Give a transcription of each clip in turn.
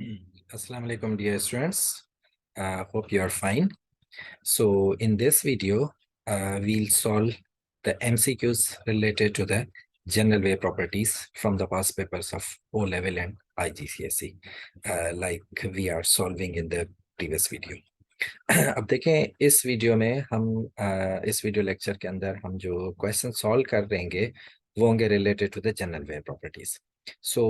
Assalamu alaikum dear students. Hope you are fine. So in this video, we'll solve the MCQs related to the general wave properties from the past papers of O level and IGCSE, like we are solving in the previous video. अब देखें इस video में हम इस video lecture के अंदर हम जो क्वेश्चन सॉल्व कर रहेंगे वो होंगे related to the general wave properties. So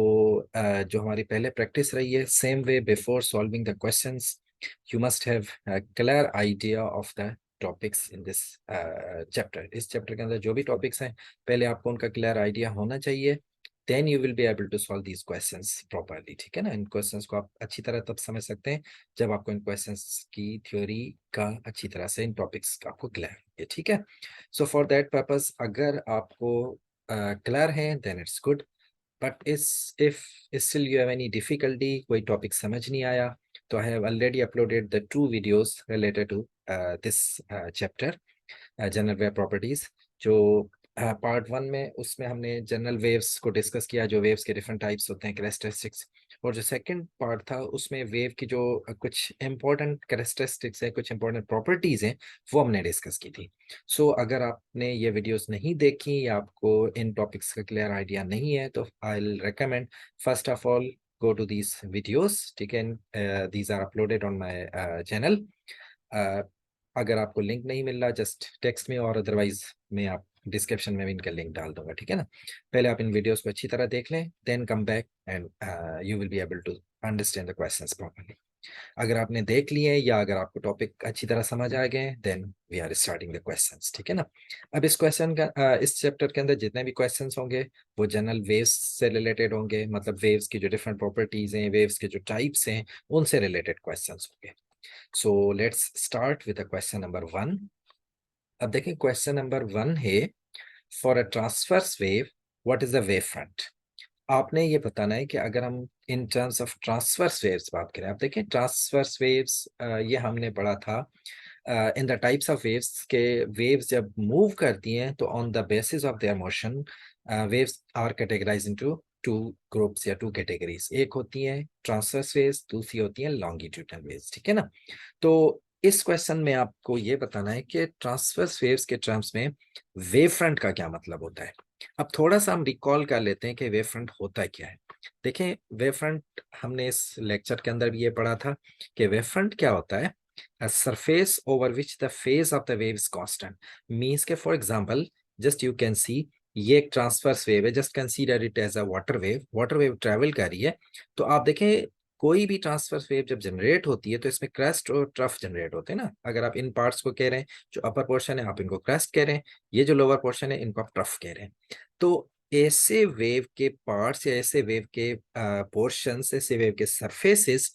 जो हमारी पहले प्रैक्टिस रही है, same way before solving the questions you must have clear idea of the topics in this chapter. इस चैप्टर के अंदर जो भी टॉपिक्स हैं पहले आपको उनका क्लियर आइडिया होना चाहिए, then you will be able to solve these questions properly. ठीक है ना, इन क्वेश्चंस को आप अच्छी तरह तब समझ सकते हैं जब आपको इन क्वेश्चंस की थ्योरी का अच्छी तरह से इन टॉपिक्स का आपको क्लियर है। ठीक है, सो फॉर दैट पर्पस अगर आपको क्लियर है then it's good, but if still you have any difficulty, कोई टॉपिक समझ नहीं आया, तो I have already uploaded the 2 videos related to this chapter general wave properties. जो पार्ट 1 में उसमें हमने जनरल वेव्स को डिस्कस किया, जो वेव्स के डिफरेंट टाइप्स होते हैं, कैरेक्टरिस्टिक्स, और जो सेकंड पार्ट था उसमें वेव की जो कुछ इंपॉर्टेंट कैरेक्टरिस्टिक्स है, कुछ इंपॉर्टेंट प्रॉपर्टीज हैं, वो हमने डिस्कस की थी। सो अगर आपने ये वीडियोस नहीं देखी या आपको इन टॉपिक्स का क्लियर आइडिया नहीं है तो I will recommend first of all go to these videos. ठीक है, these are uploaded on my channel. अगर आपको लिंक नहीं मिल रहा जस्ट टेक्स्ट में, और अदरवाइज मैं आप डिस्क्रिप्शन में भी इनका लिंक डाल दूंगा। ठीक है ना, पहले आप इन वीडियोस को अच्छी तरह देख लें, then come back and you will be able to understand the questions properly. अगर आपने देख लिए या अगर आपको टॉपिक अच्छी तरह समझ आ गए then we are starting the questions. ठीक है ना, अब इस क्वेश्चन का इस चैप्टर के अंदर जितने भी क्वेश्चंस होंगे वो जनरल वेव्स से रिलेटेड होंगे, मतलब वेव्स की जो डिफरेंट प्रॉपर्टीज हैं, वेव्स के जो टाइप्स हैं, उनसे रिलेटेड क्वेश्चंस होंगे। So let's start with question number 1। अब देखें क्वेश्चन नंबर 1 है, for a transverse wave what is the wave front. आपने ये बताना है कि अगर हम in terms of transverse waves बात करें, आप देखें ट्रांसवर्स वेव्स ये हमने पढ़ा था in the types of waves के वेव्स जब मूव करती हैं तो on the basis of their motion waves are categorized into 2 groups या 2 कैटेगरीज। एक होती है ट्रांसवर्स वेव्स, दूसरी होती है लॉन्गिट्यूडनल वेव्स। ठीक है ना, तो इस क्वेश्चन में आपको ये बताना है कि ट्रांसवर्स वेव्स के टर्म्स में वेव फ्रंट का क्या मतलब होता है। अब थोड़ा सा हम रिकॉल कर लेते हैं कि वेव फ्रंट होता क्या है। देखें वेव फ्रंट हमने इस लेक्चर के अंदर भी ये पढ़ा था कि वेव फ्रंट क्या होता है, a surface over which the phase of the wave is constant। Means के for example just you can see ये एक ट्रांसवर्स वेव है, just consider it as a water wave. Water wave travel कर रही है, तो आप देखें कोई भी ट्रांसवर्स वेव जब जनरेट होती है तो इसमें क्रेस्ट और ट्रफ जनरेट होते हैं ना। अगर आप इन पार्ट्स को कह रहे हैं, जो अपर पोर्शन है आप इनको क्रेस्ट कह रहे हैं, ये जो लोअर पोर्शन है इनको आप ट्रफ कह रहे हैं। तो ऐसे वेव के पार्ट्स या ऐसे वेव के पोर्शंस, ऐसे वेव के surfaces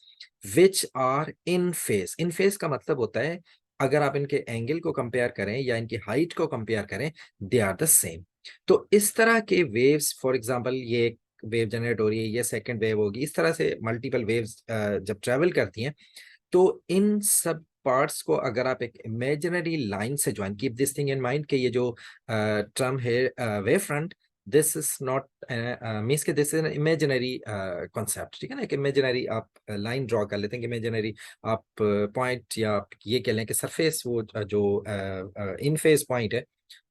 which are in phase. In phase का मतलब होता है अगर आप इनके एंगल को कंपेयर करें या इनकी हाइट को कंपेयर करें, दे आर द सेम। तो इस तरह के वेव्स, फॉर एग्जांपल ये एक वेव जनरेट हो रही है, ये सेकंड वेव होगी, इस तरह से मल्टीपल वेव्स जब ट्रेवल करती हैं तो इन सब पार्ट्स को अगर आप एक इमेजिनरी लाइन से join, keep this thing in mind कि ये जो टर्म है wave front, this is not means के this is an imaginary concept. ठीक है ना, एक इमेजिनरी आप लाइन ड्रॉ कर लेते हैं, इमेजिनरी आप पॉइंट या आप ये कह लें कि सरफेस, वो जो इन फेज पॉइंट है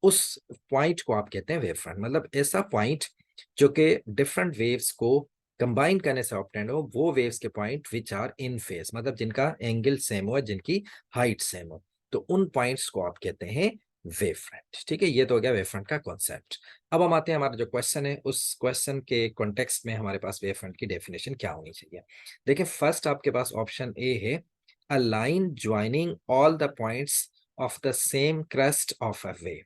उस पॉइंट को आप कहते हैं वेव फ्रंट। मतलब ऐसा पॉइंट जो कि डिफरेंट वेव्स को कंबाइन करने से ऑब्टेंड हो, वो वेव्स के point which are in phase, मतलब जिनका एंगल सेम हो, जिनकी हाइट सेम हो, तो उन पॉइंट्स को आप कहते हैं वेव फ्रंट। ठीक है, ये तो हो गया वेव फ्रंट का कॉन्सेप्ट। अब हम आते हैं हमारा जो क्वेश्चन है उस क्वेश्चन के कॉन्टेक्स्ट में हमारे पास वेव फ्रंट की डेफिनेशन क्या होनी चाहिए। देखिए फर्स्ट आपके पास ऑप्शन ए है, a line joining all the points of the same crust of a wave.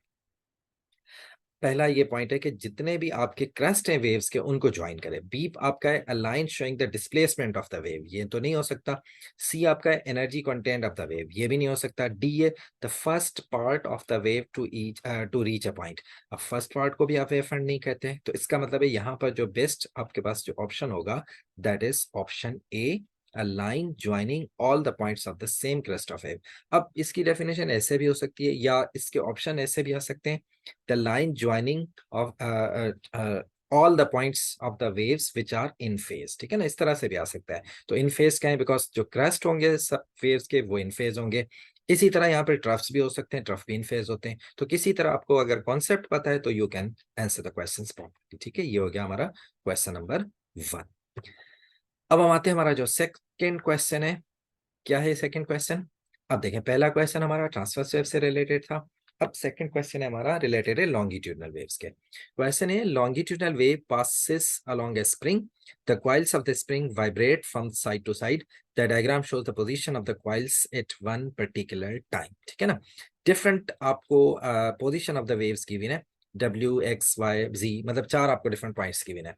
पहला ये पॉइंट है कि जितने भी आपके क्रस्ट हैं वेव्स के उनको ज्वाइन करें। बी आपका है a line showing the displacement of the wave, ये तो नहीं हो सकता। सी आपका है energy content of the wave, ये भी नहीं हो सकता। डी है the first part of the wave to reach a point. अब फर्स्ट पार्ट को भी आप वेव फ्रंट नहीं कहते, तो इसका मतलब है यहाँ पर जो बेस्ट आपके पास जो ऑप्शन होगा that is option A, a line joining all the points of the same crest of wave। अब इसकी डेफिनेशन ऐसे भी हो सकती है या इसके ऑप्शन ऐसे भी आ सकते हैं, the line joining of all the points of the waves which are in phase, ठीक है ना, इस तरह से भी आ सकता है। तो इन फेज क्या है, बिकॉज जो क्रेस्ट होंगे वेव्स के वो इन फेज होंगे। इसी तरह यहाँ पर ट्रफ्स भी हो सकते हैं, ट्रफ भी इन फेज होते हैं। तो किसी तरह आपको अगर कॉन्सेप्ट पता है तो you can answer the questions properly, ठीक है। ये हो गया हमारा क्वेश्चन नंबर 1। अब हम आते हैं हमारा जो सेकंड क्वेश्चन है। क्या है सेकंड क्वेश्चन? अब देखें, पहला क्वेश्चन हमारा ट्रांसवर्स वेव से रिलेटेड था। अब सेकंड क्वेश्चन है हमारा रिलेटेड है लॉन्गिट्यूडनल वेव्स के। क्वेश्चन है, longitudinal wave passes along a spring. The coils of the spring vibrate from side to side. The diagram shows the position of the coils at one particular time. ठीक है ना। Different आपको position of the waves given है, W, X, Y, Z, मतलब 4 आपको different points given है।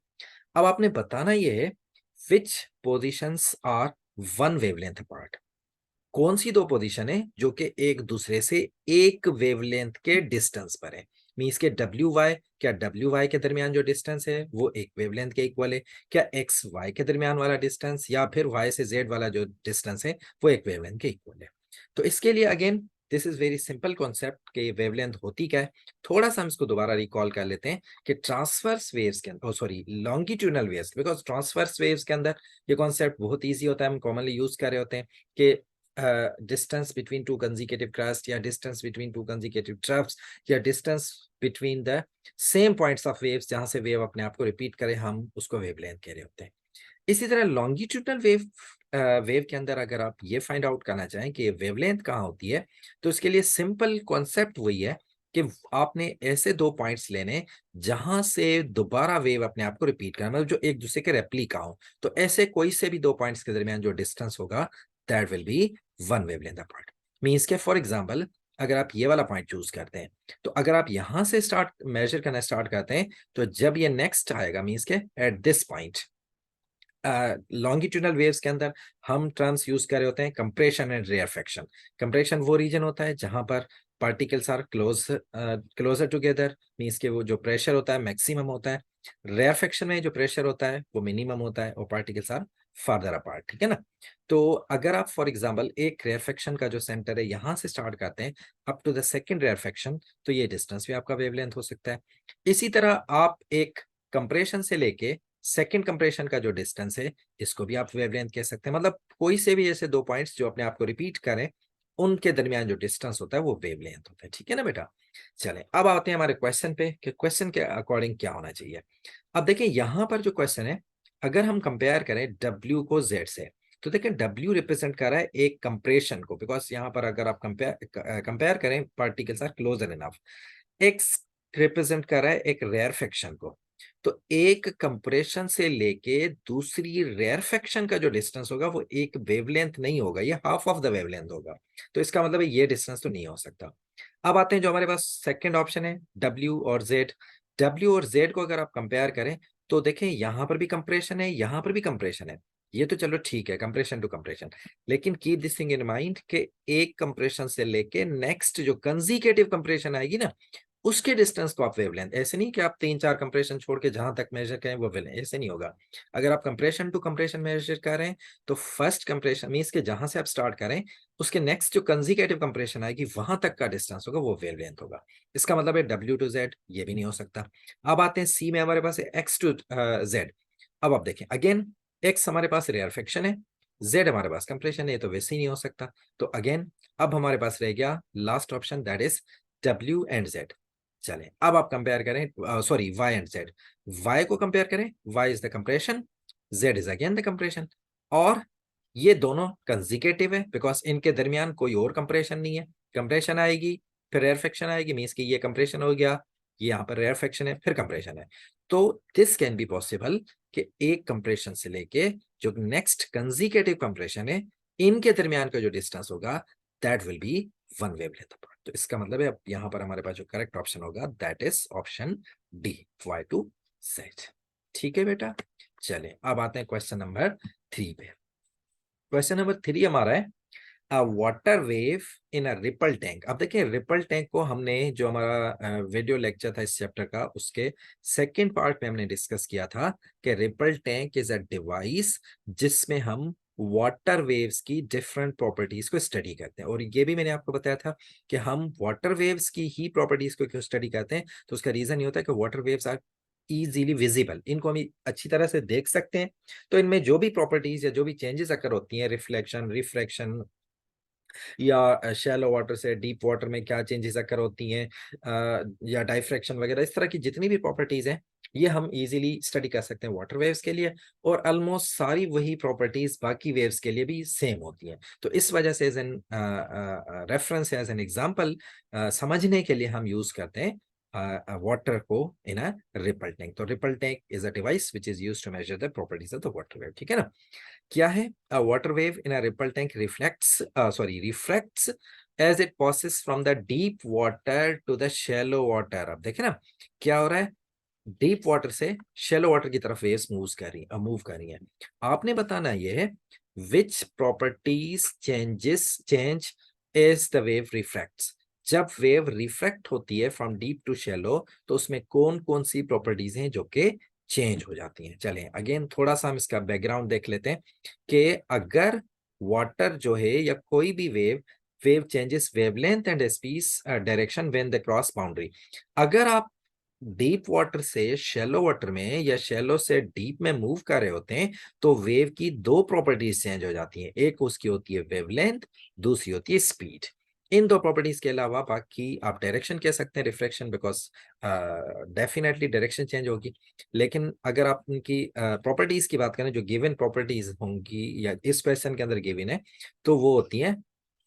अब आपने बताना ये है which positions are one wavelength apart. कौन सी दो पोजीशन है जो कि एक दूसरे से एक वेवलेंथ के डिस्टेंस पर है। मींस के डब्ल्यू वाई, क्या डब्ल्यू वाई के दरमियान जो डिस्टेंस है वो एक वेवलेंथ के इक्वल है, क्या एक्स वाई के दरमियान वाला डिस्टेंस या फिर वाई से जेड वाला जो डिस्टेंस है वो एक वेवलेंथ के इक्वल है। तो इसके लिए again this is very simple concept कि वेवलेंथ होती क्या है। थोड़ा सा हम इसको दोबारा रिकॉल कर लेते हैं कि ट्रांसवर्स वेव्स के अंदर, sorry longitudinal waves, because transverse waves के अंदर ये कॉन्सेप्ट बहुत ईजी होता है, हम कॉमनली यूज कर रहे होते हैं कि distance between two consecutive crests या distance between two consecutive troughs या distance between the same points of waves, जहां से वेव अपने आप को रिपीट करे, हम उसको वेवलेंथ कह रहे होते हैं। इसी तरह लॉन्गिट्यूडनल वेव के अंदर अगर आप ये फाइंड आउट करना चाहें कि वेवलेंथ कहाँ होती है, तो इसके लिए सिंपल कॉन्सेप्ट वही है कि आपने ऐसे दो पॉइंट्स लेने जहां से दोबारा वेव अपने आप को रिपीट करना, मतलब जो एक दूसरे के रेप्लिका हो। तो ऐसे कोई से भी दो पॉइंट्स के दरमियान जो डिस्टेंस होगा that will B one wavelength apart. Means के फॉर एग्जांपल अगर आप ये वाला पॉइंट चूज करते हैं, तो अगर आप यहां से स्टार्ट मेजर करना स्टार्ट करते हैं, तो जब ये नेक्स्ट आएगा मींस के at this point, longitudinal waves के अंदर हम टर्म्स यूज कर रहे होते हैं कंप्रेशन एंड रेयरफेक्शन। कंप्रेशन वो रीजन होता है जहां पर particles are closer together, means के वो जो प्रेशर होता है मैक्सिमम होता है। रेयरफेक्शन में जो प्रेशर होता है वो मिनिमम होता है और पार्टिकल्स आर फार्दर अपार्ट, ठीक है ना। तो अगर आप फॉर एग्जांपल एक रेयरफेक्शन का जो सेंटर है यहां से स्टार्ट करते हैं up to the second rarefaction, तो ये डिस्टेंस भी आपका वेवलेंथ हो सकता है। इसी तरह आप एक कंप्रेशन से लेके सेकंड कंप्रेशन का जो डिस्टेंस है इसको भी आप वेवलेंथ कह सकते हैं। मतलब कोई से भी ऐसे दो पॉइंट्स जो अपने आप को रिपीट करें उनके दरमियान जो डिस्टेंस होता है वो वेवलेंथ होता है, ठीक है ना बेटा। चले अब आते हैं हमारे क्वेश्चन पे कि क्वेश्चन के अकॉर्डिंग क्या होना चाहिए। अब देखिए यहाँ पर जो क्वेश्चन है, अगर हम कंपेयर करें डब्ल्यू को जेड से, तो देखिए डब्ल्यू रिप्रेजेंट कर रहा है एक कंप्रेशन को, बिकॉज यहाँ पर अगर आप कंपेयर करें particles are closer enough. X represent कर रहा है एक रेयरफेक्शन को। तो एक कंप्रेशन से लेके दूसरी रेयरफेक्शन का जो डिस्टेंस होगा वो एक वेवलेंथ नहीं होगा, ये हाफ ऑफ द वेवलेंथ होगा। तो इसका मतलब है ये डिस्टेंस तो नहीं हो सकता। अब आते हैं जो हमारे पास सेकंड ऑप्शन है डब्ल्यू और जेड। डब्ल्यू और जेड को अगर आप कंपेयर करें तो देखें यहां पर भी कंप्रेशन है, यहां पर भी कंप्रेशन है। ये तो चलो ठीक है, कंप्रेशन टू कंप्रेशन, लेकिन keep this thing in mind कि एक कंप्रेशन से लेके नेक्स्ट जो कंजिकेटिव कंप्रेशन आएगी ना उसके डिस्टेंस को आप वेवलेंथ, ऐसे नहीं कि आप 3-4 कंप्रेशन छोड़ के जहां तक मेजर करें वो वेवलेंथ, ऐसे नहीं होगा। अगर आप कंप्रेशन टू कंप्रेशन मेजर कर रहे हैं तो फर्स्ट कंप्रेशन मींस के जहां से आप स्टार्ट करें उसके नेक्स्ट जो कंजिकेटिव कंप्रेशन आएगी वहां तक का डिस्टेंस होगा वो वेवलेंथ होगा। इसका मतलब है डब्ल्यू टू जेड ये भी नहीं हो सकता। अब आते हैं सी में, हमारे पास है एक्स टू जेड। अब आप देखें अगेन एक्स हमारे पास रेयरफेक्शन है, जेड हमारे पास कंप्रेशन है, तो वैसे ही नहीं हो सकता। तो अगेन अब हमारे पास रह गया last option that is W and Z. चलें अब आप कंपेयर करें, sorry Y and Z. Y को कंपेयर करें, Y is the compression, Z is again the compression. और ये दोनों कंजिकेटिव है बिकॉज इनके दरमियान कोई और कंप्रेशन नहीं है। कंप्रेशन आएगी फिर रेयरफेक्शन आएगी, मींस कि ये कंप्रेशन हो गया, ये यहाँ पर रेयरफेक्शन है फिर कंप्रेशन है। तो दिस कैन बी पॉसिबल कि एक कंप्रेशन से लेके जो नेक्स्ट कंजिकेटिव कंप्रेशन है इनके दरमियान का जो डिस्टेंस होगा that will B one wavelength apart. तो इसका मतलब है अब यहाँ पर हमारे पास जो करेक्ट ऑप्शन होगा that is option D, Y to Z. ठीक है बेटा। चले अब आते हैं क्वेश्चन नंबर 3 पे। क्वेश्चन नंबर 3 हमारा है water wave in a ripple tank. अब देखिए रिपल टैंक को हमने जो हमारा वीडियो लेक्चर था इस चैप्टर का उसके सेकंड पार्ट में हमने डिस्कस किया था कि ripple tank is a device जिसमें हम वाटर वेव्स की डिफरेंट प्रॉपर्टीज को स्टडी करते हैं। और ये भी मैंने आपको बताया था कि हम वाटर वेव्स की ही प्रॉपर्टीज को क्यों स्टडी करते हैं, तो उसका रीजन ये होता है कि water waves are easily visible, इनको हम अच्छी तरह से देख सकते हैं। तो इनमें जो भी प्रॉपर्टीज या जो भी चेंजेस अगर होती हैं, रिफ्लेक्शन, रिफ्रैक्शन, या शैलो वाटर से डीप वाटर में क्या चेंजेस अकर होती हैं, या डाइफ्रैक्शन वगैरह, इस तरह की जितनी भी प्रॉपर्टीज हैं ये हम इजीली स्टडी कर सकते हैं वाटर वेव्स के लिए। और ऑलमोस्ट सारी वही प्रॉपर्टीज बाकी वेव्स के लिए भी सेम होती हैं। तो इस वजह से as an reference, as an example समझने के लिए हम यूज करते हैं वाटर को इन अ रिपल टैंक। तो ripple tank is a device which is used to measure the properties of the water wave, ठीक है ना। क्या है, a water wave in a ripple tank refracts as it passes from the deep water to the shallow water। अब देखें ना क्या हो रहा है, डीप वाटर से शेलो वाटर की तरफ वेव्स मूव कर रही हैं। आपने बताना ये है which properties change as the wave refracts. जब वेव रिफ्रैक्ट होती है फ्रॉम डीप टू शेलो तो उसमें कौन कौन सी प्रॉपर्टीज हैं जो कि चेंज हो जाती हैं। चलें अगेन थोड़ा सा हम इसका बैकग्राउंड देख लेते हैं कि अगर वाटर जो है या कोई भी wave changes wavelength and speed direction when the cross boundary. अगर आप डीप वाटर से शैलो वाटर में या शैलो से डीप में मूव कर रहे होते हैं तो वेव की दो प्रॉपर्टीज चेंज हो जाती हैं। एक उसकी होती है वेवलेंथ, दूसरी होती है स्पीड। इन दो प्रॉपर्टीज के अलावा बाकी आप डायरेक्शन कह सकते हैं, reflection, because definitely direction change होगी। लेकिन अगर आप उनकी प्रॉपर्टीज की बात करें जो गिवन प्रॉपर्टीज होंगी या इस क्वेश्चन के अंदर गिवन है, तो वो होती है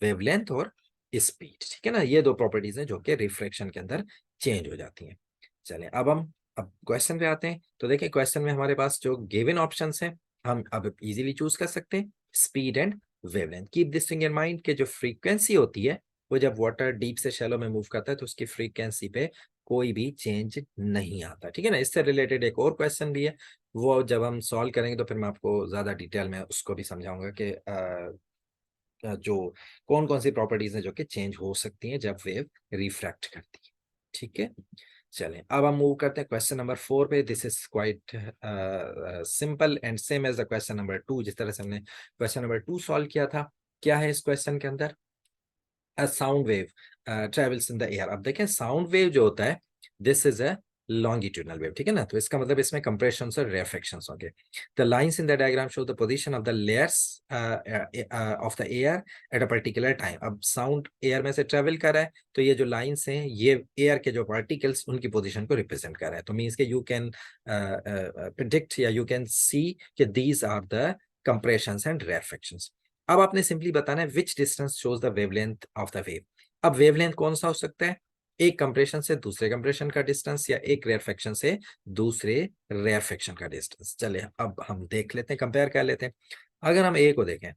वेवलेंथ और स्पीड, ठीक है ना। ये दो प्रॉपर्टीज हैं जो कि रिफ्लेक्शन के अंदर चेंज हो जाती हैं। चलें अब क्वेश्चन पे आते हैं। तो देखिए क्वेश्चन में हमारे पास जो गिवन ऑप्शंस हैं हम अब इजीली चूज कर सकते हैं, speed and wavelength. Keep this thing in mind कि जो फ्रीक्वेंसी होती है वो जब वाटर डीप से शैलो में मूव करता है तो उसकी फ्रीक्वेंसी पे कोई भी चेंज नहीं आता, ठीक है ना। इससे रिलेटेड एक और क्वेश्चन भी है, वो जब हम सॉल्व करेंगे तो फिर मैं आपको ज्यादा डिटेल में उसको भी समझाऊंगा कि जो कौन कौन सी प्रॉपर्टीज हैं जो कि चेंज हो सकती हैं जब वेव रिफ्रैक्ट करती है, ठीक है। चलें अब हम मूव करते हैं क्वेश्चन नंबर 4 पे। This is quite simple and same as the question number 2, जिस तरह से हमने क्वेश्चन नंबर 2 सॉल्व किया था। क्या है इस क्वेश्चन के अंदर, a sound wave travels in the air. अब देखें साउंड वेव जो होता है this is a longitudinal wave, ठीक है ना। तो इसका मतलब इसमें कंप्रेशन और रेफ्लेक्शन होंगे। The lines in the diagram show the position of the layers of the air at a particular time. अब साउंड एयर में से ट्रेवल कर रहा है तो ये जो लाइंस हैं ये एयर के जो पार्टिकल्स उनकी पोजीशन को रिप्रेजेंट कर रहा है। तो मींस के यू कैन प्रिडिक्ट या यू कैन सी कि these are the compressions and reflections. अब आपने सिंपली बताना है which distance shows the wavelength of the wave. अब वेवलेंथ कौन सा हो सकता है, एक कंप्रेशन से दूसरे कंप्रेशन का डिस्टेंस या एक रेयरफेक्शन से दूसरे रेयरफेक्शन का डिस्टेंस। चलिए अब हम देख लेते हैं, कंपेयर कर लेते हैं। अगर हम ए को देखें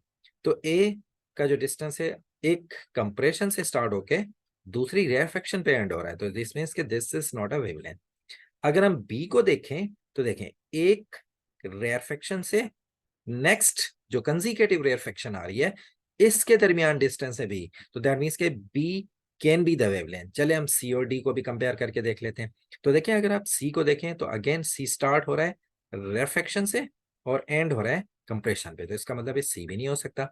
तो ए का जो डिस्टेंस है एक कंप्रेशन से स्टार्ट होके दूसरी रेयरफेक्शन पे एंड हो रहा है, तो दिस मींस कि this is not a wavelength. अगर हम बी को देखें तो देखें एक रेयरफेक्शन से नेक्स्ट जो कंजिकेटिव रेयरफेक्शन आ रही है इसके दरमियान डिस्टेंस है बी, तो that means K B can be the wavelength. चले हम सी और डी को भी कंपेयर करके देख लेते हैं। तो देखिए अगर आप सी को देखें तो अगेन सी स्टार्ट हो रहा है रेयरफेक्शन से और एंड हो रहा है कंप्रेशन पे, तो इसका मतलब है सी भी नहीं हो सकता।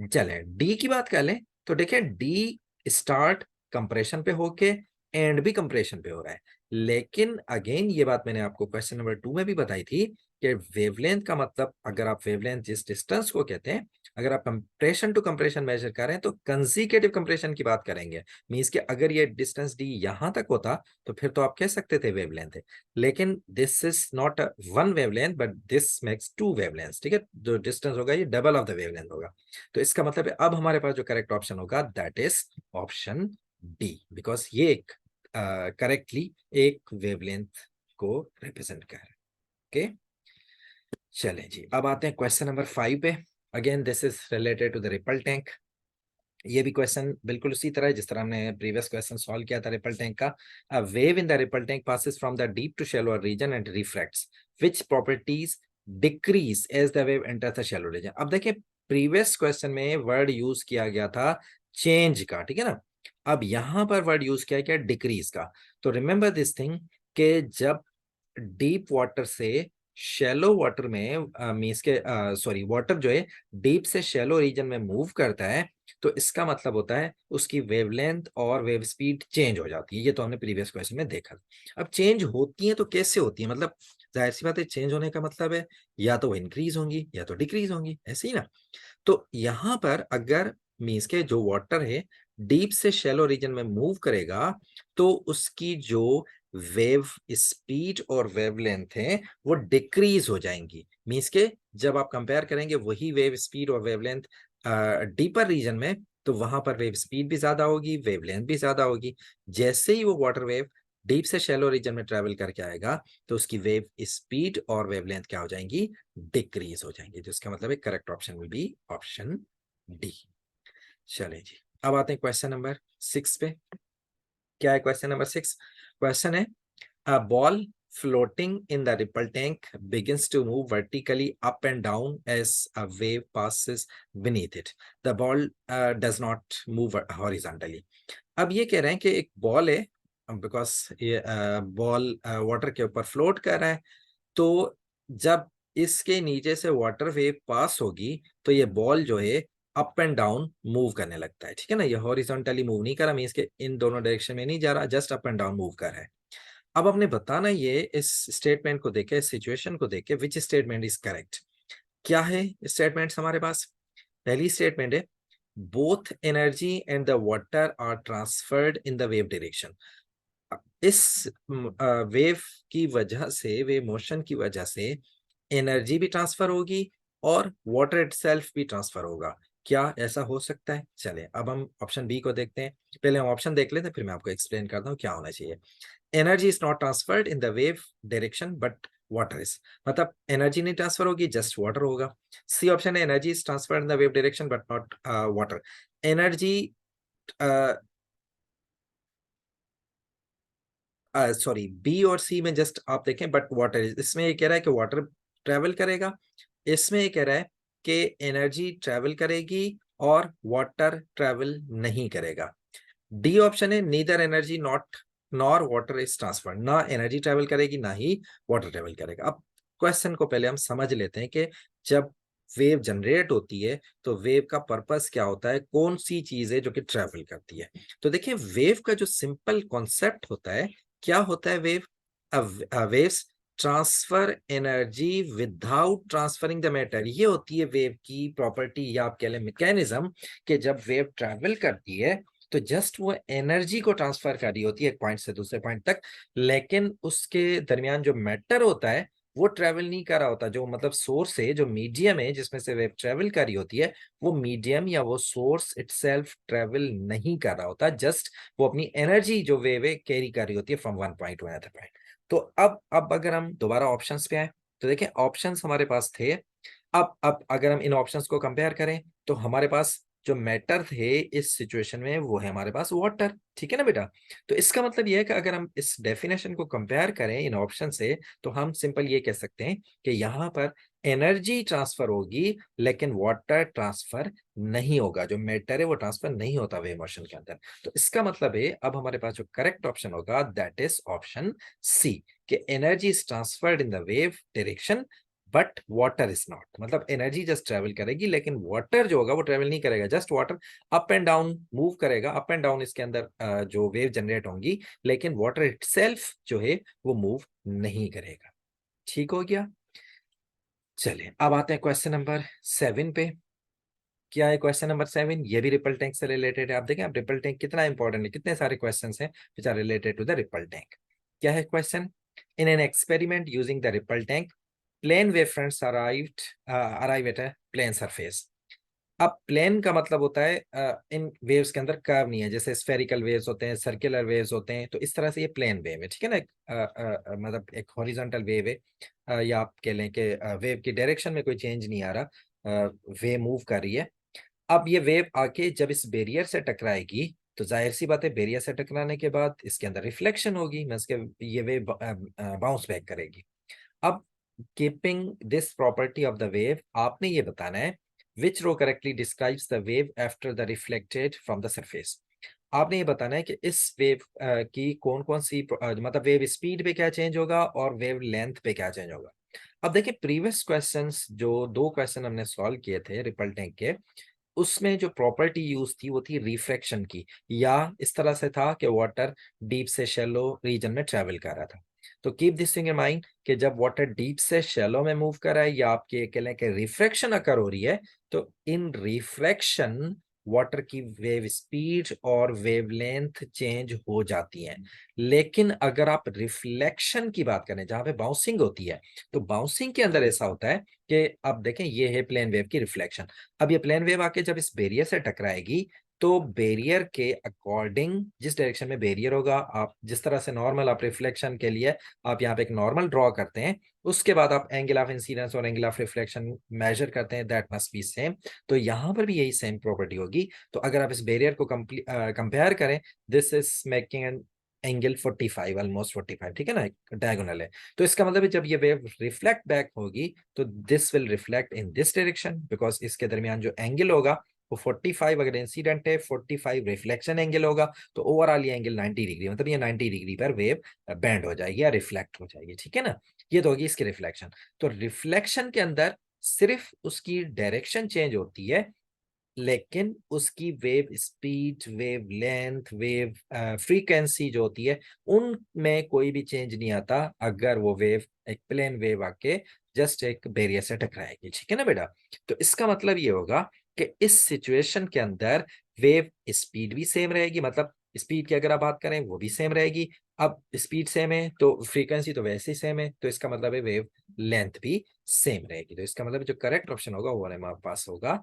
चले डी की बात कर लें तो देखिए डी स्टार्ट कंप्रेशन पे होके एंड भी कंप्रेशन पे हो रहा है। लेकिन अगेन ये बात मैंने आपको क्वेश्चन नंबर 2 में भी बताई थी कि वेवलेंथ का मतलब, अगर आप वेवलेंथ जिस डिस्टेंस को कहते हैं, अगर आप कंप्रेशन टू कंप्रेशन मेजर करें तो कंसेक्यूटिव कंप्रेशन की बात करेंगे। मींस कि अगर ये डिस्टेंस डी यहां तक होता तो फिर तो आप कह सकते थे वेवलेंथ है। लेकिन this is not one wavelength but this makes two wavelength, ठीक है। जो डिस्टेंस होगा ये डबल ऑफ द वेवलेंथ होगा। तो इसका मतलब है अब हमारे पास जो करेक्ट ऑप्शन होगा that is option D, because ये एक करेक्टली एक वेवलेंथ को रिप्रेजेंट कर रहा है। ओके चलें जी अब आते हैं क्वेश्चन नंबर 5 पे। Again this is related to the ripple tank. ये भी क्वेश्चन बिल्कुल उसी तरह है जिस तरह हमने प्रीवियस क्वेश्चन सॉल्व किया था रिपल टैंक का। A wave in the ripple tank passes from the deep to shallow region and refracts, which properties decrease as the wave enters the shallow region। अब देखिए प्रीवियस क्वेश्चन में word use किया गया था change का, ठीक है ना। अब यहां पर वर्ड यूज किया गया डिक्रीज का। तो रिमेंबर दिस थिंग कि जब डीप वाटर से शैलो वाटर में मीन्स के सॉरी वाटर जो है डीप से शैलो रीजन में मूव करता है, तो इसका मतलब होता है उसकी वेवलेंथ और वेव स्पीड चेंज हो जाती है। ये तो हमने प्रीवियस क्वेश्चन में देखा। अब चेंज होती है तो कैसे होती है, मतलब जाहिर सी बात है चेंज होने का मतलब है या तो वो इंक्रीज होंगी या तो डिक्रीज होंगी, ऐसे ही ना। तो यहाँ पर अगर मीन्स के जो वाटर है डीप से शैलो रीजन में मूव करेगा, तो उसकी जो वेव स्पीड और वेवलेंथ है वो डिक्रीज हो जाएंगी। मीन्स के जब आप कंपेयर करेंगे वही वेव स्पीड और वेवलेंथ डीपर रीजन में, तो वहां पर वेव स्पीड भी ज्यादा होगी, वेवलेंथ भी ज्यादा होगी। जैसे ही वो वाटर वेव डीप से शैलो रीजन में ट्रेवल करके आएगा, तो उसकी वेव स्पीड और वेवलेंथ क्या हो जाएंगी, डिक्रीज हो जाएंगे। तो इसका मतलब है correct option will be option D. चले जी, अब आते हैं क्वेश्चन नंबर 6 पे। क्या है क्वेश्चन नंबर 6? क्वेश्चन है a ball floating in the ripple tank begins to move vertically up and down as a wave passes beneath it. The ball does not move horizontally. अब ये कह रहे हैं कि एक बॉल है, बिकॉज ये बॉल वाटर के ऊपर फ्लोट कर रहा है, तो जब इसके नीचे से वाटर वेव पास होगी तो ये बॉल जो है अप एंड डाउन मूव करने लगता है, ठीक है ना। ये हॉरिजॉन्टली मूव नहीं कर रहा, मींस के इन दोनों डायरेक्शन में नहीं जा रहा, just up and down move कर रहा है। अब आपने बताना ये इस स्टेटमेंट को देखे, इस सिचुएशन को देखे, विच स्टेटमेंट इज करेक्ट। क्या है स्टेटमेंट्स हमारे पास? पहली स्टेटमेंट है both energy and the water are transferred in the wave direction. इस वेव की वजह से, वेव मोशन की वजह से एनर्जी भी ट्रांसफर होगी और वाटर इटसेल्फ भी ट्रांसफर होगा। क्या ऐसा हो सकता है? चले अब हम ऑप्शन बी को देखते हैं। पहले हम ऑप्शन देख लेते हैं, फिर मैं आपको एक्सप्लेन करता हूँ क्या होना चाहिए। Energy is not transferred in the wave direction but water is, मतलब एनर्जी नहीं ट्रांसफर होगी, जस्ट वाटर होगा। सी ऑप्शन है energy is transferred in the wave direction but not water. Energy sorry B और सी में just आप देखें but water is, इसमें ये कह रहा है कि वाटर ट्रेवल करेगा, इसमें ये कह रहा है कि एनर्जी ट्रेवल करेगी और वाटर ट्रेवल नहीं करेगा। डी ऑप्शन है neither energy not nor water is transfer, ना एनर्जी ट्रेवल करेगी ना ही वाटर ट्रेवल करेगा। अब क्वेश्चन को पहले हम समझ लेते हैं कि जब वेव जनरेट होती है तो वेव का पर्पस क्या होता है, कौन सी चीज है जो कि ट्रेवल करती है। तो देखिए वेव का जो सिंपल कॉन्सेप्ट होता है, क्या होता है wave? Waves transfer energy without transferring the matter. ये होती है वेव की प्रॉपर्टी या आप कह लें मैकेनिज्म, कि जब वेव ट्रेवल करती है तो जस्ट वो एनर्जी को ट्रांसफर कर रही होती है एक पॉइंट से दूसरे पॉइंट तक, लेकिन उसके दरमियान जो मैटर होता है वो ट्रेवल नहीं कर रहा होता। जो मतलब सोर्स है, जो मीडियम है जिसमें से वेव ट्रेवल कर रही होती है, वो मीडियम या वो सोर्स इटसेल्फ ट्रेवल नहीं कर रहा होता, जस्ट वो अपनी एनर्जी जो वेव है कैरी कर रही होती है from one point two another point. तो अब अगर हम दोबारा ऑप्शंस पे आए तो देखें ऑप्शंस हमारे पास थे। अब अगर हम इन ऑप्शंस को कंपेयर करें तो हमारे पास जो मैटर थे इस सिचुएशन में वो है हमारे पास वाटर, ठीक है ना बेटा। तो इसका मतलब ये है कि अगर हम इस डेफिनेशन को कंपेयर करें इन ऑप्शन से, तो हम सिंपल ये कह सकते हैं कि यहाँ पर एनर्जी ट्रांसफर होगी लेकिन वाटर ट्रांसफर नहीं होगा। जो मैटर है वो ट्रांसफर नहीं होता वेव मोशन के अंदर। तो इसका मतलब है अब हमारे पास जो करेक्ट ऑप्शन होगा दैट इज ऑप्शन सी, कि energy is transferred in the wave direction but water is not, मतलब एनर्जी जस्ट ट्रेवल करेगी लेकिन वाटर जो होगा वो ट्रेवल नहीं करेगा, just water up and down move करेगा। अप एंड डाउन इसके अंदर जो वेव जनरेट होंगी, लेकिन वाटर इटसेल्फ जो है वो मूव नहीं करेगा। ठीक हो गया। चलिए अब आते हैं क्वेश्चन नंबर 7 पे। क्या है क्वेश्चन नंबर 7? ये भी रिपल टैंक से रिलेटेड है। आप देखें आप रिपल टैंक कितना इंपॉर्टेंट है, कितने सारे क्वेश्चंस हैं which are related to the ripple tank. क्या है question? In an experiment using the ripple tank plane wave fronts arrive at a plane surface. अब प्लेन का मतलब होता है इन वेव्स के अंदर कर्व नहीं है, जैसे स्फेरिकल वेव्स होते हैं, सर्कुलर वेव्स होते हैं, तो इस तरह से ये प्लेन वेव है, ठीक है ना। मतलब एक हॉरिजॉन्टल वेव है, या आप कह लें कि वेव की डायरेक्शन में कोई चेंज नहीं आ रहा, वेव मूव कर रही है। अब ये वेव आके जब इस बैरियर से टकराएगी तो जाहिर सी बात है बैरियर से टकराने के बाद इसके अंदर रिफ्लेक्शन होगी, मैं इसके ये वेव बाउंस बैक करेगी। अब keeping this property of the wave, आपने ये बताना है which row correctly describes the wave after the reflected from the surface. आपने ये बताना है कि इस वेव की कौन कौन सी मतलब वेव स्पीड पे क्या चेंज होगा और वेव लेंथ पे क्या चेंज होगा। अब देखिए प्रीवियस क्वेश्चंस जो 2 क्वेश्चन हमने सॉल्व किए थे रिपल टैंक के, उसमें जो प्रॉपर्टी यूज थी वो थी रिफ्रैक्शन की, या इस तरह से था कि वाटर डीप से शैलो रीजन में ट्रेवल कर रहा था। तो keep this thing in mind कि जब वाटर डीप से शैलो में मूव कर रहा है या आपके कह लें कि रिफ्रैक्शन अकर हो रही है, तो इन रिफ्रैक्शन वाटर की वेव स्पीड और वेवलेंथ चेंज हो जाती है। लेकिन अगर आप रिफ्लेक्शन की बात करें जहां पे बाउंसिंग होती है, तो बाउंसिंग के अंदर ऐसा होता है कि आप देखें ये है प्लेन वेव की रिफ्लेक्शन। अब ये प्लेन वेव आके जब इस बेरियर से टकराएगी, तो बेरियर के अकॉर्डिंग जिस डायरेक्शन में बेरियर होगा, आप जिस तरह से नॉर्मल आप रिफ्लेक्शन के लिए आप यहाँ पे एक नॉर्मल ड्रॉ करते हैं, उसके बाद आप एंगल ऑफ इंसिडेंस और एंगल ऑफ रिफ्लेक्शन मेजर करते हैं, दैट मस्ट बी सेम। तो यहाँ पर भी यही सेम प्रॉपर्टी होगी। तो अगर आप इस बेरियर को कंपेयर करें, this is making an angle 45, almost 45, ठीक है ना, डायगोनल है। तो इसका मतलब है जब ये वेव रिफ्लेक्ट बैक होगी, तो this will reflect in this direction, because इसके दरमियान जो एंगल होगा वो 45 अगर इंसिडेंट है, 45 रिफ्लेक्शन एंगल होगा, तो ओवरऑल ये एंगल 90 डिग्री, मतलब ये 90 डिग्री पर वेव बैंड हो जाएगी या रिफ्लेक्ट हो जाएगी, ठीक है ना। ये तो होगी इसकी रिफ्लेक्शन। तो रिफ्लेक्शन के अंदर सिर्फ उसकी डायरेक्शन चेंज होती है, लेकिन उसकी wave speed, wave length, wave frequency जो होती है, उनमें कोई भी चेंज नहीं आता अगर वो वेव एक प्लेन वेव आके जस्ट एक बैरियर से टकराएगी, ठीक है ना बेटा। तो इसका मतलब ये होगा कि इस सिचुएशन के अंदर वेव स्पीड भी सेम रहेगी, मतलब स्पीड की अगर आप बात करें वो भी सेम रहेगी। अब स्पीड सेम है तो फ्रीक्वेंसी तो वैसे ही सेम है, तो इसका मतलब है वेव लेंथ भी सेम रहेगी। तो इसका मतलब जो करेक्ट ऑप्शन होगा वो हमारे पास होगा,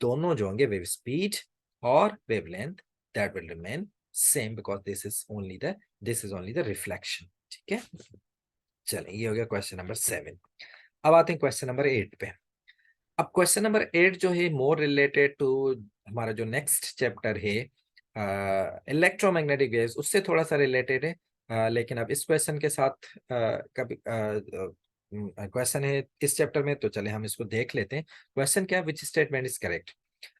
दोनों जो होंगे वेव स्पीड और wave length that will remain same, because this is only the reflection, ठीक है। चलिए ये हो गया क्वेश्चन नंबर 7। अब आते हैं क्वेश्चन नंबर 8 पे। अब क्वेश्चन नंबर 8 जो है मोर रिलेटेड टू हमारा जो नेक्स्ट चैप्टर है इलेक्ट्रोमैग्नेटिक वेव्स, उससे थोड़ा सा रिलेटेड है। लेकिन अब इस क्वेश्चन के साथ कभी क्वेश्चन है इस चैप्टर में, तो चले हम इसको देख लेते हैं। क्वेश्चन क्या है, विच स्टेटमेंट इज करेक्ट।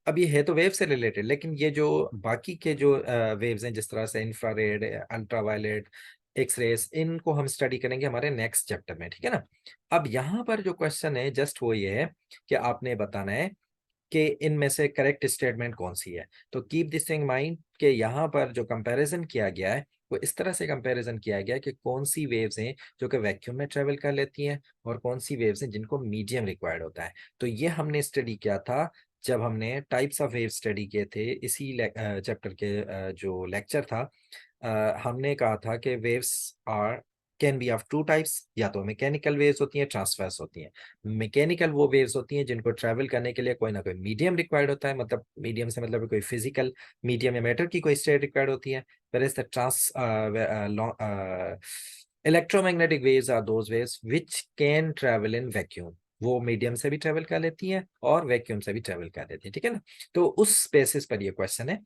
अब ये है तो वेव से रिलेटेड, लेकिन ये जो बाकी के जो वेव्स हैं, जिस तरह से इंफ्रारेड, अल्ट्रावायलेट, एक्सरेस, इनको हम स्टडी करेंगे हमारे नेक्स्ट चैप्टर में, ठीक है ना। अब यहाँ पर जो क्वेश्चन है जस्ट वो ये है कि आपने बताना है कि इनमें से करेक्ट स्टेटमेंट कौन सी है। तो कीप दिस इन माइंड कि यहाँ पर जो कंपैरिजन किया गया है वो इस तरह से कंपैरिजन किया गया है कि कौन सी वेव्स हैं जो कि वैक्यूम में ट्रेवल कर लेती हैं और कौन सी वेव्स हैं जिनको मीडियम रिक्वायर्ड होता है। तो ये हमने स्टडी किया था जब हमने टाइप्स ऑफ वेव स्टडी किए थे, इसी चैप्टर के जो लेक्चर था। हमने कहा था कि waves are can be of two types, या तो मैकेनिकल वेव्स होती हैं, ट्रांसवर्स होती हैं। मैकेनिकल वो वेव्स होती हैं जिनको ट्रैवल करने के लिए कोई ना कोई मीडियम रिक्वायर्ड होता है, मतलब मीडियम से मतलब कोई फिजिकल मीडियम या मैटर की कोई स्टेट रिक्वायर्ड होती है। whereas the electromagnetic waves are those waves which can travel in vacuum, वो मीडियम से भी ट्रेवल कर लेती हैं और वैक्यूम से भी ट्रेवल कर लेती है, ठीक है ना। तो उस बेसिस पर ये क्वेश्चन है।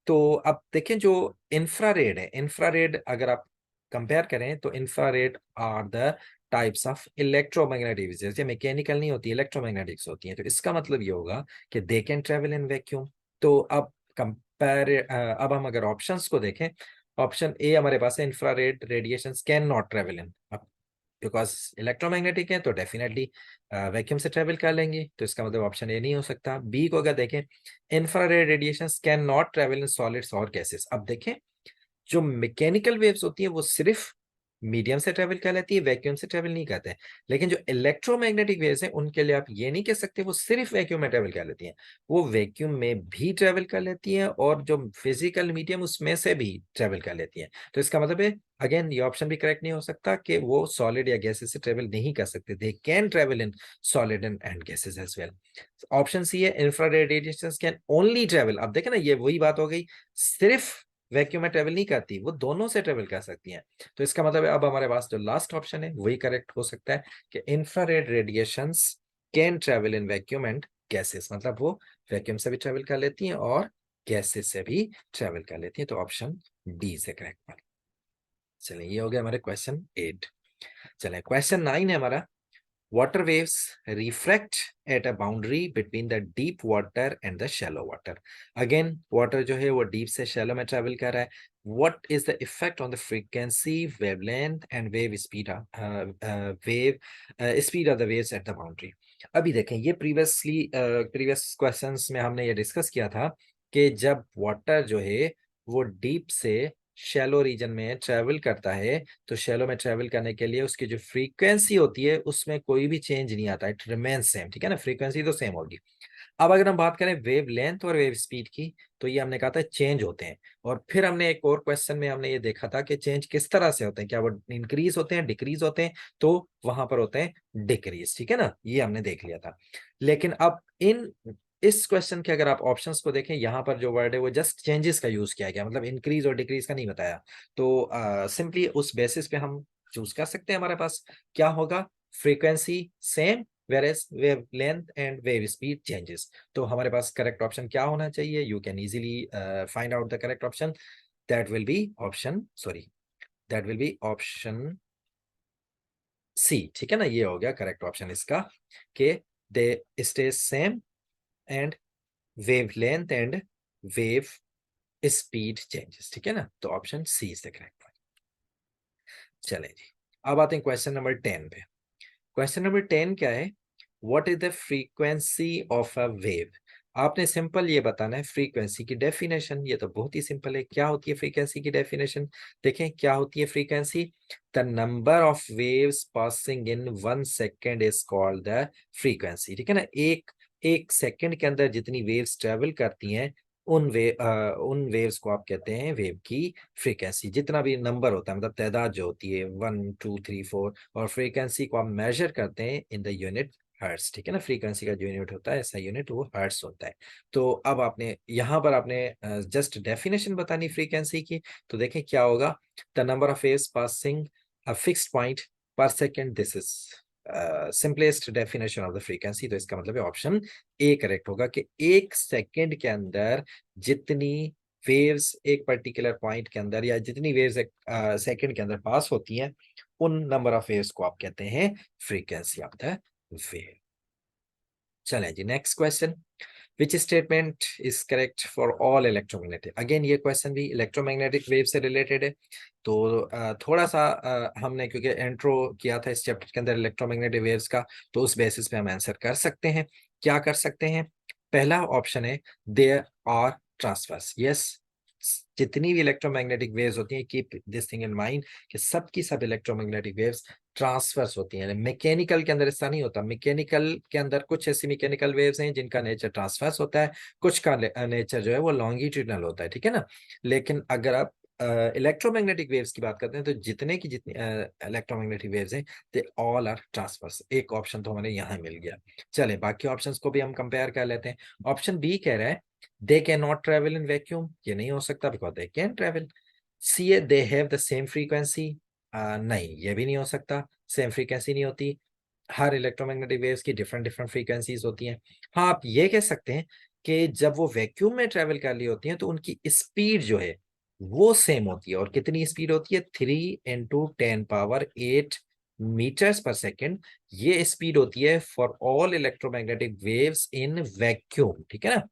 तो अब देखें जो इंफ्रारेड है, इंफ्रारेड अगर आप कंपेयर करें तो infrared are the types of electromagnetic waves, ये मैकेनिकल नहीं होती, इलेक्ट्रोमैग्नेटिक्स होती हैं। तो इसका मतलब ये होगा कि दे कैन ट्रेवल इन वैक्यूम। तो अब कंपेयर अब हम अगर ऑप्शंस को देखें, ऑप्शन ए हमारे पास है infrared radiations can not travel in, because electromagnetic है तो डेफिनेटली वैक्यूम से ट्रेवल कर लेंगे, तो इसका मतलब ऑप्शन ए नहीं हो सकता। बी को अगर देखें, infrared radiations can not travel in solids और गैसेस। अब देखें जो मैकेनिकल वेव्स होती है वो सिर्फ मीडियम से ट्रेवल कर लेती है, वैक्यूम से ट्रेवल नहीं करते हैं। लेकिन जो इलेक्ट्रोमैग्नेटिक वेव्स हैं उनके लिए आप ये नहीं कह सकते वो सिर्फ वैक्यूम में ट्रेवल कर लेती हैं, वो वैक्यूम में भी ट्रेवल कर लेती हैं और जो फिजिकल मीडियम उसमें से भी ट्रेवल कर लेती हैं। तो इसका मतलब है अगेन ये ऑप्शन भी करेक्ट नहीं हो सकता कि वो सॉलिड या गैसेस से ट्रेवल नहीं कर सकते, they can travel in solid and gases as well. Option C है infrared radiations can only travel. अब देखें ना, ये वही बात हो गई, सिर्फ वैक्यूम में ट्रेवल नहीं करती, वो दोनों से ट्रेवल कर सकती हैं। तो इसका मतलब है अब हमारे पास जो लास्ट ऑप्शन है वही करेक्ट हो सकता है कि infrared radiations can travel in vacuum and gases, मतलब वो वैक्यूम से भी ट्रेवल कर लेती हैं और गैसेस से भी ट्रेवल कर लेती हैं। तो ऑप्शन डी से करेक्ट। चलिए ये हो गया हमारे क्वेश्चन 8। चलिए क्वेश्चन 9 है हमारा, water waves refract at a boundary between the deep water and the shallow water। Again water जो है वो डीप से शैलो में ट्रेवल कर रहा है, what is the effect on the frequency, wavelength and wave speed, wave speed of the waves at the boundary. अभी देखें, ये प्रीवियस क्वेश्चंस में हमने ये डिस्कस किया था कि जब वाटर जो है वो डीप से शैलो रीजन में ट्रेवल करता है, तो शैलो में ट्रेवल करने के लिए उसकी जो फ्रीक्वेंसी होती है उसमें कोई भी चेंज नहीं आता, इट रिमेन सेम, ठीक है ना, फ्रीक्वेंसी तो सेम होगी। अब अगर हम बात करें वेव लेंथ और वेव स्पीड की, तो ये हमने कहा था चेंज होते हैं। और फिर हमने एक और क्वेश्चन में हमने ये देखा था कि चेंज किस तरह से होते हैं, क्या वो इंक्रीज होते हैं, डिक्रीज होते हैं, तो वहां पर होते हैं डिक्रीज, ठीक है ना, ये हमने देख लिया था। लेकिन अब इस क्वेश्चन के अगर आप ऑप्शंस को देखें, यहाँ पर जो वर्ड है वो जस्ट चेंजेस का यूज किया गया, मतलब इंक्रीज और डिक्रीज का नहीं बताया। तो सिंपली उस बेसिस पे हम चूज कर सकते हैं, हमारे पास क्या होगा, frequency same whereas wave length and wave speed changes। तो हमारे पास करेक्ट ऑप्शन क्या होना चाहिए, you can easily find out the correct option, that will be option, sorry, that will be option C, ठीक है ना, ये हो गया करेक्ट ऑप्शन इसका, कि they stay same and wavelength and wave speed changes, ठीक है ना, तो option C is the correct one. चले जी, अब आते हैं क्वेश्चन नंबर 10 पे। क्वेश्चन नंबर 10 क्या है, what is the frequency of a wave. आपने सिंपल ये बताना है फ्रीक्वेंसी की डेफिनेशन, ये तो बहुत ही सिंपल है, क्या होती है फ्रीक्वेंसी की डेफिनेशन, देखें क्या होती है frequency, the number of waves passing in 1 second is called the frequency, ठीक है ना, एक एक सेकंड के अंदर जितनी वेव्स ट्रेवल करती हैं उन वेव्स को आप कहते हैं वेव की फ्रीक्वेंसी। जितना भी नंबर होता है, मतलब तादाद जो होती है 1 2 3 4, और फ्रीक्वेंसी को आप मेजर करते हैं इन द यूनिट हर्ट्स, ठीक है ना, फ्रीक्वेंसी का जो यूनिट होता है, ऐसा यूनिट वो हर्ट्स होता है। तो अब आपने यहाँ पर आपने जस्ट डेफिनेशन बतानी फ्रीक्वेंसी की, तो देखें क्या होगा, the number of waves passing a fixed point पर second, this is simplest definition of the frequency. तो इसका मतलब है ऑप्शन ए करेक्ट होगा, कि एक सेकेंड के अंदर जितनी वेव्स एक पर्टिकुलर पॉइंट के अंदर, या जितनी वेव्स एक सेकंड के अंदर पास होती हैं, उन नंबर ऑफ वेव्स को आप कहते हैं फ्रीक्वेंसी ऑफ द वेव। चलें जी, next question, which statement is correct for all electromagnetic. Again ये क्वेश्चन भी इलेक्ट्रोमैग्नेटिक वेव से रिलेटेड है। तो थोड़ा सा हमने क्योंकि इंट्रो किया था इस चैप्टर के अंदर इलेक्ट्रोमैग्नेटिक वेव्स का, तो उस बेसिस पे हम आंसर कर सकते हैं। क्या कर सकते हैं, पहला ऑप्शन है देयर आर ट्रांसफर्स, यस, जितनी भी इलेक्ट्रोमैग्नेटिक वेव्स होती हैं, keep this thing in mind कि सब की सब इलेक्ट्रोमैग्नेटिक वेव्स ट्रांसफर्स होती हैं। मैकेनिकल के अंदर ऐसा नहीं होता, मैकेनिकल के अंदर कुछ ऐसी मैकेनिकल वेव्स हैं जिनका नेचर ट्रांसफर्स होता है, कुछ का नेचर जो है वो लॉन्गिट्यूडनल होता है, ठीक है ना। लेकिन अगर आप इलेक्ट्रोमैग्नेटिक वेव्स की बात करते हैं, तो जितने की जितनी इलेक्ट्रोमैग्नेटिक वेव्स हैं, दे ऑल आर ट्रांसफर्स। एक ऑप्शन तो हमें यहाँ मिल गया। चले बाकी ऑप्शंस को भी हम कंपेयर कर लेते हैं। ऑप्शन बी कह रहा है they can not travel in vacuum, ये नहीं हो सकता, बिकॉज दे कैन ट्रेवल। सी है they have the same frequency, नहीं ये भी नहीं हो सकता, सेम फ्रीक्वेंसी नहीं होती, हर इलेक्ट्रोमैग्नेटिक वेव्स की डिफरेंट डिफरेंट फ्रीक्वेंसीज होती हैं। हाँ, आप ये कह सकते हैं कि जब वो वैक्यूम में ट्रेवल कर रही होती हैं, तो उनकी स्पीड जो है वो सेम होती है, और कितनी स्पीड होती है, 3 × 10⁸ मीटर्स पर सेकेंड, ये स्पीड होती है for all electromagnetic waves in vacuum, ठीक है ना।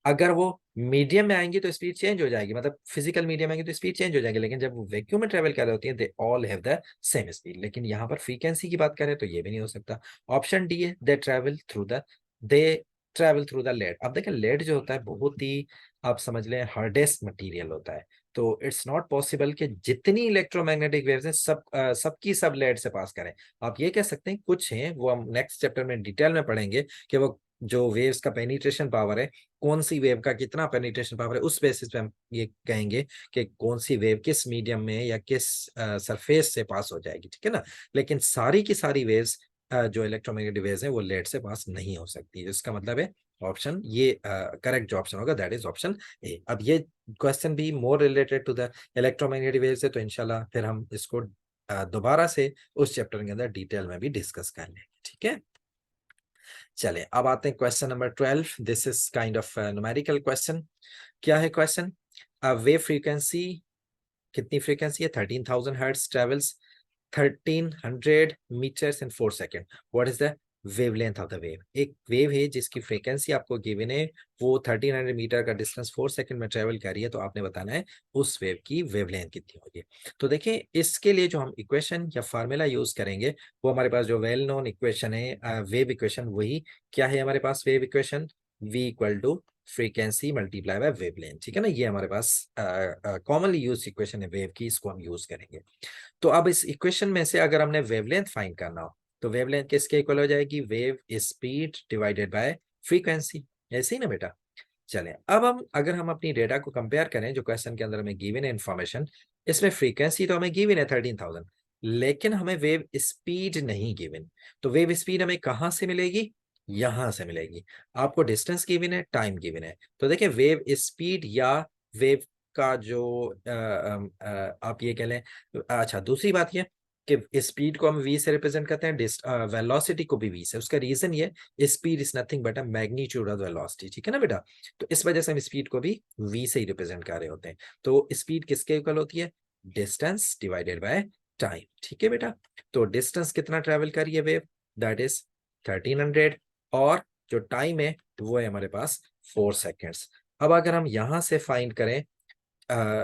अगर वो मीडियम में आएंगी तो स्पीड चेंज हो जाएगी, मतलब फिजिकल मीडियम आएंगे तो स्पीड चेंज हो जाएगी, लेकिन जब वो वैक्यूम में ट्रेवल कर रही होती है, they all have the same speed. लेकिन यहाँ पर फ्रीक्वेंसी की बात करें तो ये भी नहीं हो सकता। ऑप्शन डी है they travel through the lead. अब देखें लेड जो होता है बहुत ही, आप समझ लें, हार्डेस्ट मटीरियल होता है, तो इट्स नॉट पॉसिबल कि जितनी इलेक्ट्रोमैग्नेटिक वेव्स हैं सबकी सब लेड से पास करें। आप ये कह सकते हैं कुछ हैं, वो हम नेक्स्ट चैप्टर में डिटेल में पढ़ेंगे कि वो जो वेव्स का पेनिट्रेशन पावर है, कौन सी वेव का कितना पेनिट्रेशन पावर है, उस बेसिस पे हम ये कहेंगे कि कौन सी वेव किस मीडियम में या किस सरफेस से पास हो जाएगी, ठीक है ना। लेकिन सारी की सारी वेव्स जो इलेक्ट्रोमैग्नेटिक वेव्स है वो लेड से पास नहीं हो सकती। इसका मतलब है ऑप्शन ये करेक्ट जो ऑप्शन होगा दैट इज ऑप्शन ए। अब ये क्वेश्चन भी more related to the electromagnetic waves है, तो इंशाल्लाह फिर हम इसको दोबारा से उस चैप्टर के अंदर डिटेल में भी डिस्कस कर लेंगे, ठीक है। चले अब आते हैं question number 12। This is kind of numerical question. क्या है क्वेश्चन, वेव फ्रीक्वेंसी, कितनी फ्रीक्वेंसी है, 13,000 hertz, travels 1300 meters in 4 second, what is the wavelength of the wave. एक वेव है जिसकी फ्रीक्वेंसी आपको गिवन है, वो 1300 मीटर का डिस्टेंस 4 सेकंड में ट्रेवल कर रही है, तो आपने बताना है उस वेव की वेवलेंथ कितनी होगी। तो देखिए इसके लिए जो हम इक्वेशन या फार्मूला यूज करेंगे वो हमारे पास जो वेल नोन इक्वेशन है वेव इक्वेशन, वही क्या है हमारे पास wave equation, v equal to frequency multiply by wavelength, ठीक है ना। ये हमारे पास कॉमनली यूज इक्वेशन है वेव की, इसको हम यूज करेंगे। तो अब इस इक्वेशन में से अगर हमने वेवलेंथ फाइंड करना हो तो वेवलेंथ किसके इक्वल हो जाएगी, wave speed divided by frequency, ऐसे ही ना बेटा। चलें अब हम अगर हम अपनी डेटा को कंपेयर करें, जो क्वेश्चन के अंदर हमें गिवन है इन्फॉर्मेशन, इसमें फ्रीक्वेंसी तो हमें गिवन है 13,000, लेकिन हमें वेव स्पीड नहीं गिवन। तो वेव स्पीड हमें कहां से मिलेगी, यहां से मिलेगी। आपको डिस्टेंस गिवन है, टाइम गिवन है, तो देखिए वेव स्पीड या वेव का जो आप ये कह लें। अच्छा दूसरी बात ये कि स्पीड को हम v से रिप्रेजेंट करते हैं, वेलोसिटी को भी v से। उसका रीजन ये, speed is nothing but a magnitude of velocity, ठीक है ना बेटा। तो इस वजह से हम स्पीड को भी v से ही रिप्रेजेंट कर रहे होते हैं। तो स्पीड किसके इक्वल होती है, डिस्टेंस डिवाइडेड बाय टाइम, ठीक है बेटा। तो डिस्टेंस कितना ट्रेवल करिए वेव, दैट इज 1300, और जो टाइम है वो है हमारे पास 4 सेकेंड्स। अब अगर हम यहां से फाइंड करें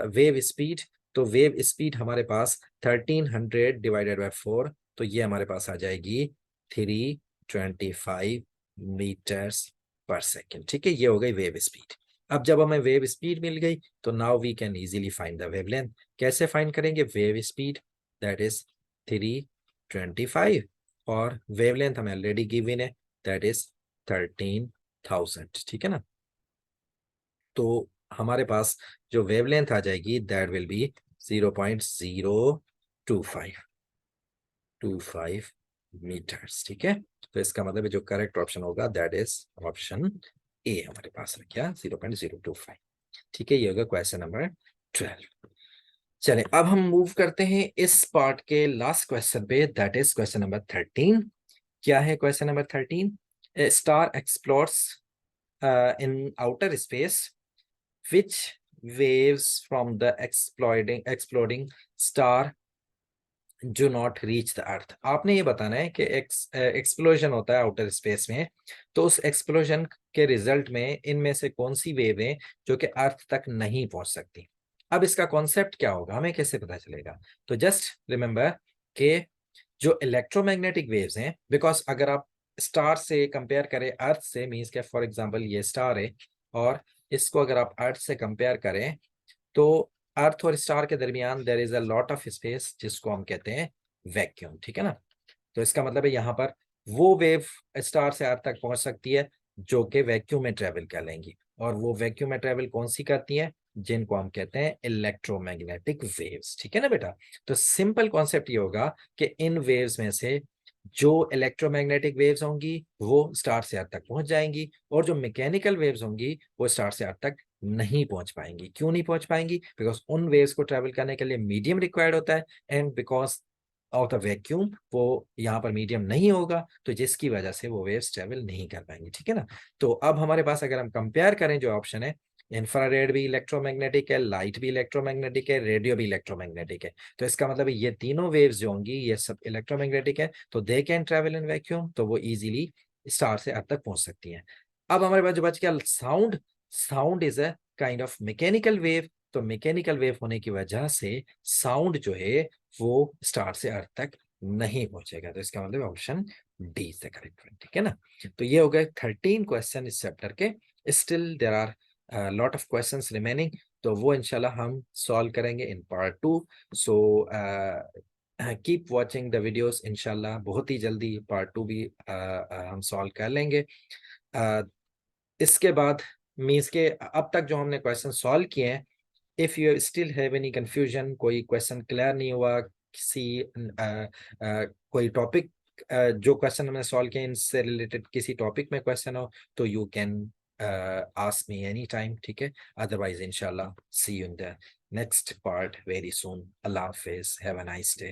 वेव स्पीड, तो वेव स्पीड हमारे पास 1300 डिवाइडेड बाय 4, तो ये हमारे पास आ जाएगी 325 मीटर्स पर सेकेंड, ठीक है। ये हो गई वेव स्पीड। अब जब हमें वेव स्पीड मिल गई तो now we can easily find the wavelength. कैसे फाइंड करेंगे, वेव स्पीड दैट इज 325 और वेवलेंथ हमें ऑलरेडी गिवन है दैट इज 13,000, ठीक है ना। तो हमारे पास जो वेवलेंथ आ जाएगी दैट विल बी 0.025 मीटर्स, ठीक है। तो इसका मतलब जो करेक्ट ऑप्शन होगा दैट इज ऑप्शन ए हमारे पास है क्या, 0.025, ठीक है। ये होगा क्वेश्चन नंबर 12। चले अब हम मूव करते हैं इस पार्ट के लास्ट क्वेश्चन पे, दैट इज क्वेश्चन नंबर 13। क्या है question number 13, star explores in outer space, which waves from the exploding star do not reach the earth। आपने ये बताना है कि एक्सप्लोजन होता है आउटर स्पेस में, तो उस एक्सप्लोजन के रिजल्ट में इनमें से कौन सी वेव है जो कि अर्थ तक नहीं पहुंच सकती। अब इसका कॉन्सेप्ट क्या होगा, हमें कैसे पता चलेगा। तो जस्ट रिमेंबर कि जो इलेक्ट्रोमैग्नेटिक वेव्स हैं, बिकॉज अगर आप स्टार से कंपेयर करें अर्थ से, मीन्स के फॉर एग्जांपल ये स्टार है और इसको अगर आप अर्थ से कंपेयर करें तो अर्थ और स्टार के दरमियान there is a lot of space जिसको हम कहते हैं वैक्यूम, ठीक है ना। तो इसका मतलब है यहाँ पर वो वेव स्टार से अर्थ तक पहुंच सकती है जो कि वैक्यूम में ट्रेवल कर लेंगी, और वो वैक्यूम में ट्रेवल कौन सी करती हैं, जिनको हम कहते हैं इलेक्ट्रोमैग्नेटिक वेव्स, ठीक है ना बेटा। तो सिंपल कॉन्सेप्ट ये होगा कि इन वेव्स में से जो इलेक्ट्रोमैग्नेटिक वेव्स होंगी वो स्टार से अर्थ तक पहुंच जाएंगी, और जो मैकेनिकल वेव्स होंगी वो स्टार से अर्थ तक नहीं पहुंच पाएंगी। क्यों नहीं पहुंच पाएंगी, बिकॉज उन वेव्स को ट्रेवल करने के लिए मीडियम रिक्वायर्ड होता है, and because of the vacuum वो यहाँ पर मीडियम नहीं होगा, तो जिसकी वजह से वो वेव्स ट्रेवल नहीं कर पाएंगी, ठीक है ना। तो अब हमारे पास अगर हम कंपेयर करें जो ऑप्शन है, इंफ्रारेड भी इलेक्ट्रोमैग्नेटिक है, लाइट भी इलेक्ट्रोमैग्नेटिक है, रेडियो भी इलेक्ट्रोमैग्नेटिक है, तो इसका मतलब ये तीनों वेव्स जो होंगी ये सब इलेक्ट्रोमैग्नेटिक है, तो दे कैन ट्रेवल इन वैक्यूम, तो वो इजीली स्टार से अर्थ तक पहुंच सकती हैं। अब हमारे पास जो बच गया sound, sound is a kind of mechanical wave, तो मैकेनिकल वेव होने की वजह से साउंड जो है वो स्टार से अर्थ तक नहीं पहुंचेगा, तो इसका मतलब option D is the correct one, ठीक है ना। तो ये हो गए 13 क्वेश्चन इस चैप्टर के। Still there are lot of questions remaining, तो वो इंशाल्लाह हम सॉल्व करेंगे in part 2। So keep watching the videos, इंशाल्लाह बहुत ही जल्दी पार्ट 2 भी हम सॉल्व कर लेंगे। इसके बाद मीन्स के अब तक जो हमने क्वेश्चन सॉल्व किए हैं, if you still have any confusion, कोई क्वेश्चन क्लियर नहीं हुआ, किसी कोई टॉपिक जो क्वेश्चन हमने सॉल्व किए इनसे रिलेटेड किसी टॉपिक में क्वेश्चन हो, तो you can ask me any time, ठीक है। अदरवाइज इंशाल्लाह see you in the next part very soon. अल्लाह हाफिज, हैव अ नाइस डे।